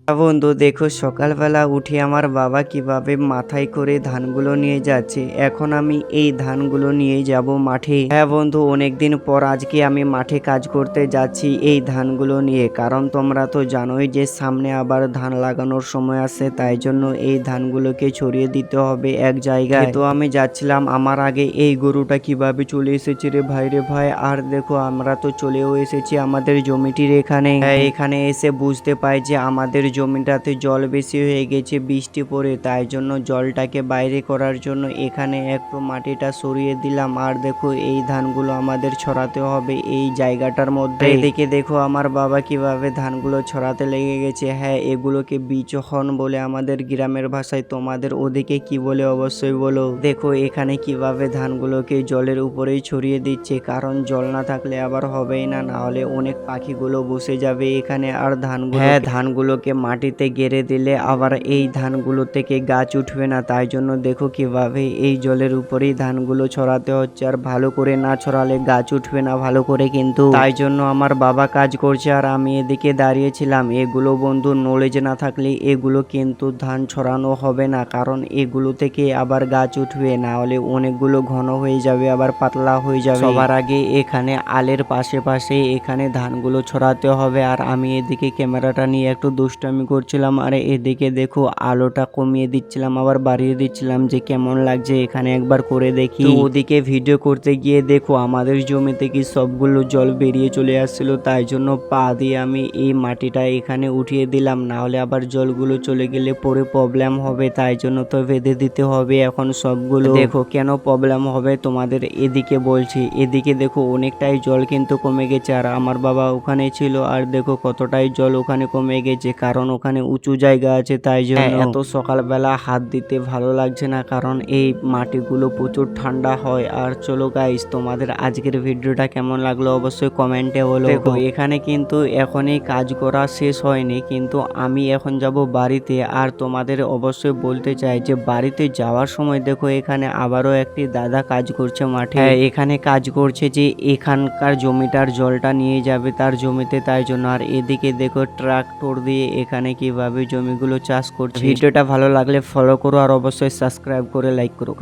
বন্ধু দেখো, সকালবেলা উঠে আমার বাবা কিভাবে মাথায় করে ধানগুলো নিয়ে যাচ্ছে। এখন আমি এই ধানগুলো নিয়ে যাব মাঠে। হ্যাঁ বন্ধু, অনেকদিন পর আজকে আমি মাঠে কাজ করতে যাচ্ছি এই ধানগুলো নিয়ে, কারণ তোমরা তো জানোই যে সামনে আবার ধান লাগানোর সময় আছে, তাই জন্য এই ধানগুলোকে ছড়িয়ে দিতে হবে এক জায়গায়। তো আমি যাচ্ছিলাম, আমার আগে এই গরুটা কিভাবে চলে এসেছে রে ভাই রে ভাই। আর দেখো, আমরা তো চলেও এসেছি আমাদের জমিটির এখানে। হ্যাঁ, এখানে এসে বুঝতে পাই যে আমাদের জমিটাতে জল বেশি হয়ে গেছে বৃষ্টি পড়ে, তাই জন্য জলটাকে বাইরে করার জন্য এখানে একটু মাটিটা সরিয়ে দিলাম। আর দেখো, এই ধানগুলো আমাদের ছড়াতে হবে এই জায়গাটার মধ্যে। এদিকে দেখো আমার বাবা কিভাবে ধানগুলো ছড়াতে লেগে গেছে। হ্যাঁ, এগুলোকে বিচোহন বলে আমাদের গ্রামের ভাষায়, তোমাদের ওদিকে কি বলে অবশ্যই বলো। দেখো এখানে কিভাবে ধানগুলোকে জলের উপরেই ছড়িয়ে দিচ্ছে, কারণ জল না থাকলে আবার হবেই না, না হলে অনেক পাখিগুলো বসে যাবে এখানে। আর ধানগুলোকে মাটিতে গেড়ে দিলে আবার এই ধানগুলো থেকে গাছ উঠবে না, তাই জন্য দেখো কিভাবে এই জলের উপরেই ধানগুলো ছড়াতে হচ্ছে। আর ভালো করে না ছড়ালে গাছ উঠবে না ভালো করে, কিন্তু তাই জন্য আমার বাবা কাজ করছে আর আমি এদিকে দাঁড়িয়েছিলাম। এগুলো বন্ধু নলেজ না থাকলে এগুলো কিন্তু ধান ছড়ানো হবে না, কারণ এগুলো থেকে আবার গাছ উঠবে না, হলে অনেকগুলো ঘন হয়ে যাবে আবার পাতলা হয়ে যাবে। সবার আগে এখানে আলের পাশে পাশে এখানে ধানগুলো ছড়াতে হবে। আর আমি এদিকে ক্যামেরাটা নিয়ে একটু দুষ্টামি করছিলাম, আর এদিকে দেখো আলোটা কমিয়ে দিচ্ছিলাম আবার বাড়িয়ে দিচ্ছিলাম যে কেমন লাগছে এখানে একবার করে দেখি। তো ওদিকে ভিডিও করতে গিয়ে দেখো আমাদের জমি থেকে সবগুলো জল বেরিয়ে চলে আসছিল, তাই জন্য পা দিয়ে আমি এই মাটিটা এখানে উঠিয়ে দিলাম, না হলে আবার জলগুলো চলে গেলে পরে প্রবলেম হবে, তাই জন্য তো বেঁধে দিতে হবে এখন সবগুলো। দেখো কেন প্রবলেম হবে তোমাদের এদিকে বলছি। এদিকে দেখো অনেকটাই জল কিন্তু কমে গেছে, আর আমার বাবা ওখানে ছিল, আর দেখো কতটাই জল ওখানে কমে গেছে, কারণ ওখানে উঁচু জায়গা আছে, তাই জন্য এত সকালবেলা হাত দিতে ভালো লাগছে না, কারণ এই মাটিগুলো প্রচুর ঠান্ডা হয়। আর চলো গাইস, তোমাদের আজকের ভিডিওটা কেমন লাগলো অবশ্যই কমেন্টে বলো। দেখো এখানে কিন্তু এখনই কাজ করা শেষ হয়নি, কিন্তু আমি এখন যাব বাড়িতে। আর তোমাদের অবশ্যই বলতে চাই যে বাড়িতে যাওয়ার সময় দেখো এখানে আবারও একটি দাদা কাজ করছে মাঠে। এখানে কাজ করছে যে এখানকার জমিটার জলটা নিয়ে যাবে তার জমিতে, তাই জন্য। আর এদিকে দেখো ট্রাক্টর দিয়ে এখানে কিভাবে জমিগুলো চাষ করছে। ভিডিওটা ভালো লাগলে ফলো করো আর অবশ্যই সাবস্ক্রাইব করে লাইক করো।